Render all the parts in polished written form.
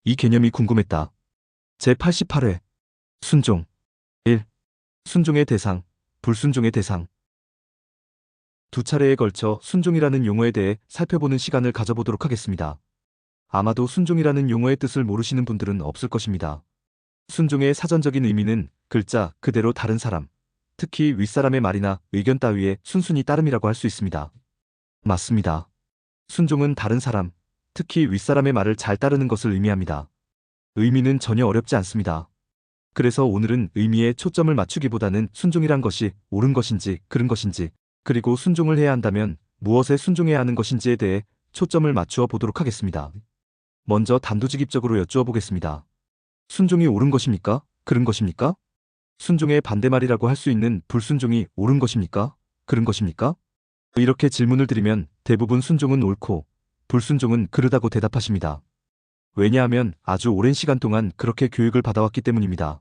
이 개념이 궁금했다. 제88회 순종 1. 순종의 대상, 불순종의 대상. 두 차례에 걸쳐 순종이라는 용어에 대해 살펴보는 시간을 가져보도록 하겠습니다. 아마도 순종이라는 용어의 뜻을 모르시는 분들은 없을 것입니다. 순종의 사전적인 의미는 글자 그대로 다른 사람, 특히 윗사람의 말이나 의견 따위에 순순히 따름이라고 할 수 있습니다. 맞습니다. 순종은 다른 사람, 특히 윗사람의 말을 잘 따르는 것을 의미합니다. 의미는 전혀 어렵지 않습니다. 그래서 오늘은 의미에 초점을 맞추기보다는 순종이란 것이 옳은 것인지 그른 것인지, 그리고 순종을 해야 한다면 무엇에 순종해야 하는 것인지에 대해 초점을 맞추어 보도록 하겠습니다. 먼저 단도직입적으로 여쭈어 보겠습니다. 순종이 옳은 것입니까? 그른 것입니까? 순종의 반대말이라고 할 수 있는 불순종이 옳은 것입니까? 그른 것입니까? 이렇게 질문을 드리면 대부분 순종은 옳고 불순종은 그르다고 대답하십니다. 왜냐하면 아주 오랜 시간 동안 그렇게 교육을 받아왔기 때문입니다.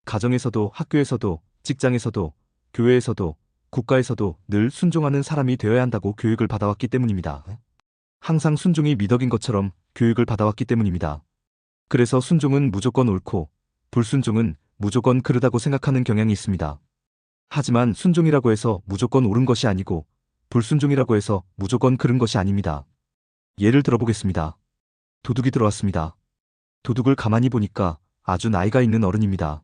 가정에서도 학교에서도 직장에서도 교회에서도 국가에서도 늘 순종하는 사람이 되어야 한다고 교육을 받아왔기 때문입니다. 항상 순종이 미덕인 것처럼 교육을 받아왔기 때문입니다. 그래서 순종은 무조건 옳고 불순종은 무조건 그르다고 생각하는 경향이 있습니다. 하지만 순종이라고 해서 무조건 옳은 것이 아니고 불순종이라고 해서 무조건 그른 것이 아닙니다. 예를 들어보겠습니다. 도둑이 들어왔습니다. 도둑을 가만히 보니까 아주 나이가 있는 어른입니다.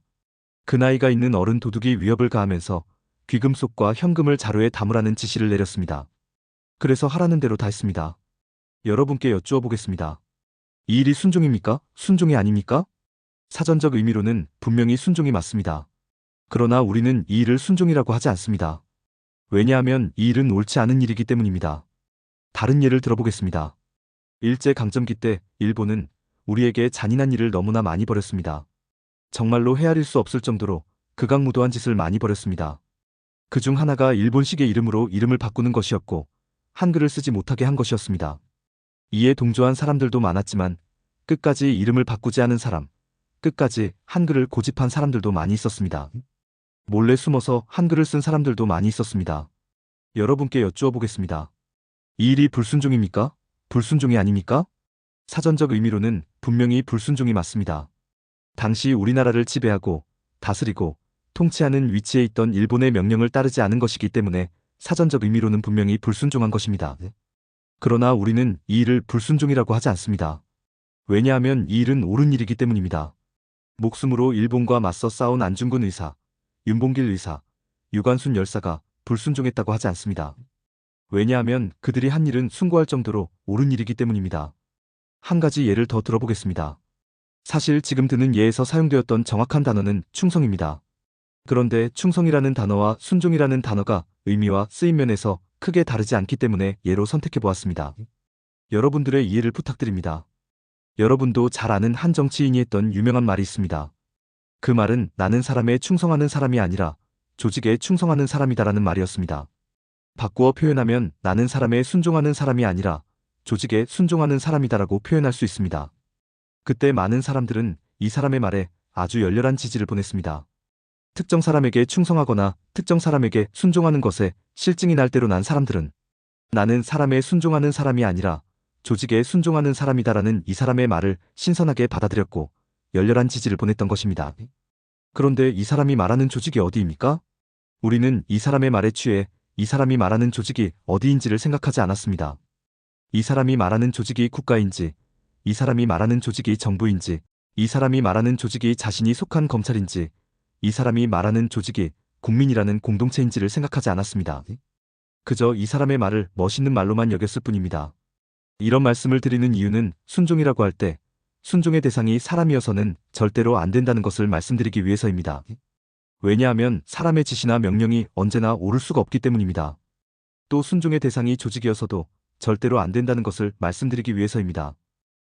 그 나이가 있는 어른 도둑이 위협을 가하면서 귀금속과 현금을 자루에 담으라는 지시를 내렸습니다. 그래서 하라는 대로 다 했습니다. 여러분께 여쭈어 보겠습니다. 이 일이 순종입니까? 순종이 아닙니까? 사전적 의미로는 분명히 순종이 맞습니다. 그러나 우리는 이 일을 순종이라고 하지 않습니다. 왜냐하면 이 일은 옳지 않은 일이기 때문입니다. 다른 예를 들어보겠습니다. 일제강점기 때 일본은 우리에게 잔인한 일을 너무나 많이 벌였습니다. 정말로 헤아릴 수 없을 정도로 극악무도한 짓을 많이 벌였습니다. 그 중 하나가 일본식의 이름으로 이름을 바꾸는 것이었고 한글을 쓰지 못하게 한 것이었습니다. 이에 동조한 사람들도 많았지만 끝까지 이름을 바꾸지 않은 사람, 끝까지 한글을 고집한 사람들도 많이 있었습니다. 몰래 숨어서 한글을 쓴 사람들도 많이 있었습니다. 여러분께 여쭈어 보겠습니다. 이 일이 불순종입니까? 불순종이 아닙니까? 사전적 의미로는 분명히 불순종이 맞습니다. 당시 우리나라를 지배하고 다스리고 통치하는 위치에 있던 일본의 명령을 따르지 않은 것이기 때문에 사전적 의미로는 분명히 불순종한 것입니다. 그러나 우리는 이 일을 불순종이라고 하지 않습니다. 왜냐하면 이 일은 옳은 일이기 때문입니다. 목숨으로 일본과 맞서 싸운 안중근 의사, 윤봉길 의사, 유관순 열사가 불순종했다고 하지 않습니다. 왜냐하면 그들이 한 일은 숭고할 정도로 옳은 일이기 때문입니다. 한 가지 예를 더 들어보겠습니다. 사실 지금 드는 예에서 사용되었던 정확한 단어는 충성입니다. 그런데 충성이라는 단어와 순종이라는 단어가 의미와 쓰임면에서 크게 다르지 않기 때문에 예로 선택해 보았습니다. 여러분들의 이해를 부탁드립니다. 여러분도 잘 아는 한 정치인이 했던 유명한 말이 있습니다. 그 말은 나는 사람에 충성하는 사람이 아니라 조직에 충성하는 사람이다라는 말이었습니다. 바꾸어 표현하면 나는 사람에 순종하는 사람이 아니라 조직에 순종하는 사람이다라고 표현할 수 있습니다. 그때 많은 사람들은 이 사람의 말에 아주 열렬한 지지를 보냈습니다. 특정 사람에게 충성하거나 특정 사람에게 순종하는 것에 실증이 날 대로 난 사람들은 나는 사람에 순종하는 사람이 아니라 조직에 순종하는 사람이다라는 이 사람의 말을 신선하게 받아들였고 열렬한 지지를 보냈던 것입니다. 그런데 이 사람이 말하는 조직이 어디입니까? 우리는 이 사람의 말에 취해 이 사람이 말하는 조직이 어디인지를 생각하지 않았습니다. 이 사람이 말하는 조직이 국가인지, 이 사람이 말하는 조직이 정부인지, 이 사람이 말하는 조직이 자신이 속한 검찰인지, 이 사람이 말하는 조직이 국민이라는 공동체인지를 생각하지 않았습니다. 그저 이 사람의 말을 멋있는 말로만 여겼을 뿐입니다. 이런 말씀을 드리는 이유는 순종이라고 할 때 순종의 대상이 사람이어서는 절대로 안 된다는 것을 말씀드리기 위해서입니다. 왜냐하면 사람의 지시나 명령이 언제나 옳을 수가 없기 때문입니다. 또 순종의 대상이 조직이어서도 절대로 안 된다는 것을 말씀드리기 위해서입니다.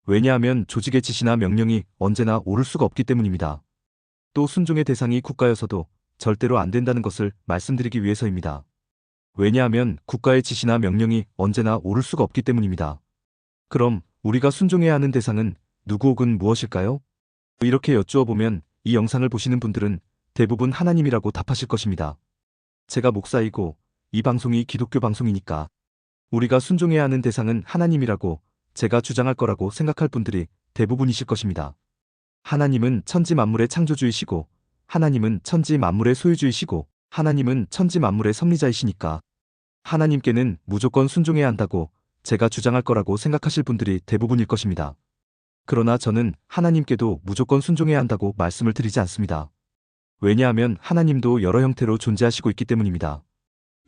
왜냐하면 조직의 지시나 명령이 언제나 옳을 수가 없기 때문입니다. 또 순종의 대상이 국가여서도 절대로 안 된다는 것을 말씀드리기 위해서입니다. 왜냐하면 국가의 지시나 명령이 언제나 옳을 수가 없기 때문입니다. 그럼 우리가 순종해야 하는 대상은 누구 혹은 무엇일까요? 이렇게 여쭈어 보면 이 영상을 보시는 분들은 대부분 하나님이라고 답하실 것입니다. 제가 목사이고 이 방송이 기독교 방송이니까 우리가 순종해야 하는 대상은 하나님이라고 제가 주장할 거라고 생각할 분들이 대부분이실 것입니다. 하나님은 천지 만물의 창조주이시고, 하나님은 천지 만물의 소유주이시고, 하나님은 천지 만물의 섭리자이시니까 하나님께는 무조건 순종해야 한다고 제가 주장할 거라고 생각하실 분들이 대부분일 것입니다. 그러나 저는 하나님께도 무조건 순종해야 한다고 말씀을 드리지 않습니다. 왜냐하면 하나님도 여러 형태로 존재하시고 있기 때문입니다.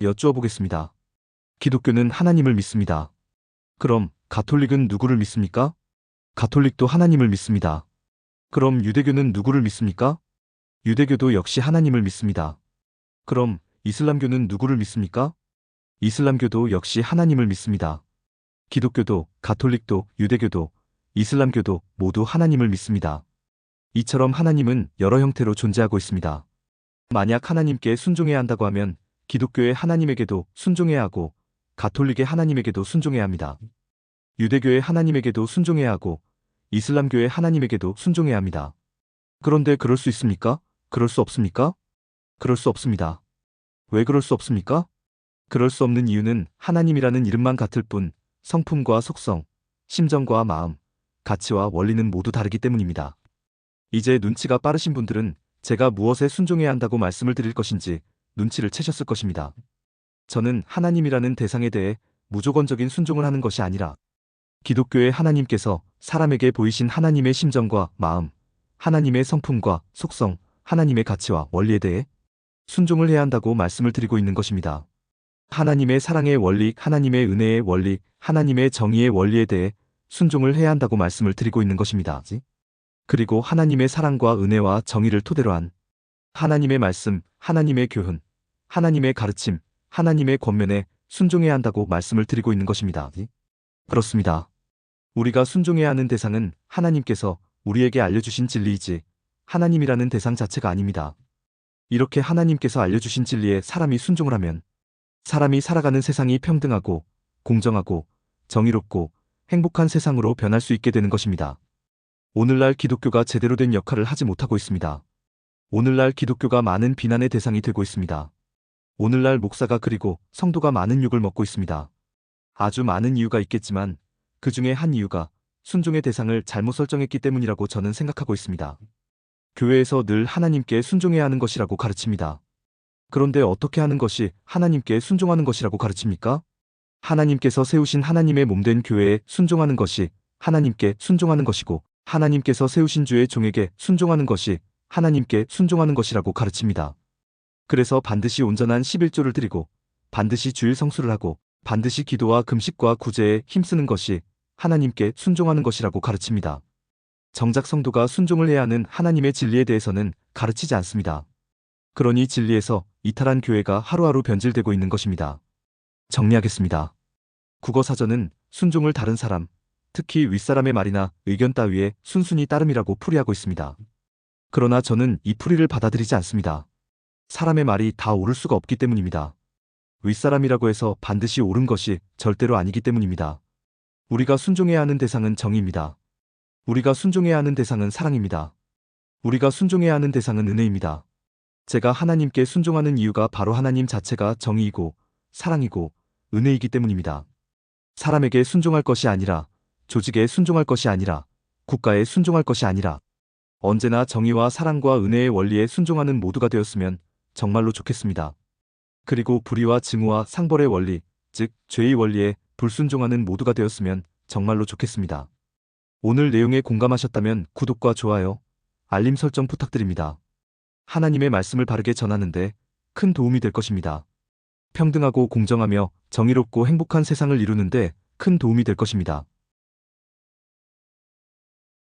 여쭈어 보겠습니다. 기독교는 하나님을 믿습니다. 그럼 가톨릭은 누구를 믿습니까? 가톨릭도 하나님을 믿습니다. 그럼 유대교는 누구를 믿습니까? 유대교도 역시 하나님을 믿습니다. 그럼 이슬람교는 누구를 믿습니까? 이슬람교도 역시 하나님을 믿습니다. 기독교도, 가톨릭도, 유대교도, 이슬람교도 모두 하나님을 믿습니다. 이처럼 하나님은 여러 형태로 존재하고 있습니다. 만약 하나님께 순종해야 한다고 하면 기독교의 하나님에게도 순종해야 하고 가톨릭의 하나님에게도 순종해야 합니다. 유대교의 하나님에게도 순종해야 하고 이슬람교의 하나님에게도 순종해야 합니다. 그런데 그럴 수 있습니까? 그럴 수 없습니까? 그럴 수 없습니다. 왜 그럴 수 없습니까? 그럴 수 없는 이유는 하나님이라는 이름만 같을 뿐 성품과 속성, 심정과 마음, 가치와 원리는 모두 다르기 때문입니다. 이제 눈치가 빠르신 분들은 제가 무엇에 순종해야 한다고 말씀을 드릴 것인지 눈치를 채셨을 것입니다. 저는 하나님이라는 대상에 대해 무조건적인 순종을 하는 것이 아니라 기독교의 하나님께서 사람에게 보이신 하나님의 심정과 마음, 하나님의 성품과 속성, 하나님의 가치와 원리에 대해 순종을 해야 한다고 말씀을 드리고 있는 것입니다. 하나님의 사랑의 원리, 하나님의 은혜의 원리, 하나님의 정의의 원리에 대해 순종을 해야 한다고 말씀을 드리고 있는 것입니다. 그리고 하나님의 사랑과 은혜와 정의를 토대로 한 하나님의 말씀, 하나님의 교훈, 하나님의 가르침, 하나님의 권면에 순종해야 한다고 말씀을 드리고 있는 것입니다. 그렇습니다. 우리가 순종해야 하는 대상은 하나님께서 우리에게 알려주신 진리이지 하나님이라는 대상 자체가 아닙니다. 이렇게 하나님께서 알려주신 진리에 사람이 순종을 하면 사람이 살아가는 세상이 평등하고 공정하고 정의롭고 행복한 세상으로 변할 수 있게 되는 것입니다. 오늘날 기독교가 제대로 된 역할을 하지 못하고 있습니다. 오늘날 기독교가 많은 비난의 대상이 되고 있습니다. 오늘날 목사가 그리고 성도가 많은 욕을 먹고 있습니다. 아주 많은 이유가 있겠지만 그 중에 한 이유가 순종의 대상을 잘못 설정했기 때문이라고 저는 생각하고 있습니다. 교회에서 늘 하나님께 순종해야 하는 것이라고 가르칩니다. 그런데 어떻게 하는 것이 하나님께 순종하는 것이라고 가르칩니까? 하나님께서 세우신 하나님의 몸된 교회에 순종하는 것이 하나님께 순종하는 것이고 하나님께서 세우신 주의 종에게 순종하는 것이 하나님께 순종하는 것이라고 가르칩니다. 그래서 반드시 온전한 11조를 드리고 반드시 주일 성수를 하고 반드시 기도와 금식과 구제에 힘쓰는 것이 하나님께 순종하는 것이라고 가르칩니다. 정작 성도가 순종을 해야 하는 하나님의 진리에 대해서는 가르치지 않습니다. 그러니 진리에서 이탈한 교회가 하루하루 변질되고 있는 것입니다. 정리하겠습니다. 국어사전은 순종을 다른 사람, 특히 윗사람의 말이나 의견 따위에 순순히 따름이라고 풀이하고 있습니다. 그러나 저는 이 풀이를 받아들이지 않습니다. 사람의 말이 다 옳을 수가 없기 때문입니다. 윗사람이라고 해서 반드시 옳은 것이 절대로 아니기 때문입니다. 우리가 순종해야 하는 대상은 정의입니다. 우리가 순종해야 하는 대상은 사랑입니다. 우리가 순종해야 하는 대상은 은혜입니다. 제가 하나님께 순종하는 이유가 바로 하나님 자체가 정의이고 사랑이고 은혜이기 때문입니다. 사람에게 순종할 것이 아니라 조직에 순종할 것이 아니라 국가에 순종할 것이 아니라 언제나 정의와 사랑과 은혜의 원리에 순종하는 모두가 되었으면 정말로 좋겠습니다. 그리고 불의와 증오와 상벌의 원리, 즉 죄의 원리에 불순종하는 모두가 되었으면 정말로 좋겠습니다. 오늘 내용에 공감하셨다면 구독과 좋아요, 알림 설정 부탁드립니다. 하나님의 말씀을 바르게 전하는데 큰 도움이 될 것입니다. 평등하고 공정하며 정의롭고 행복한 세상을 이루는데 큰 도움이 될 것입니다.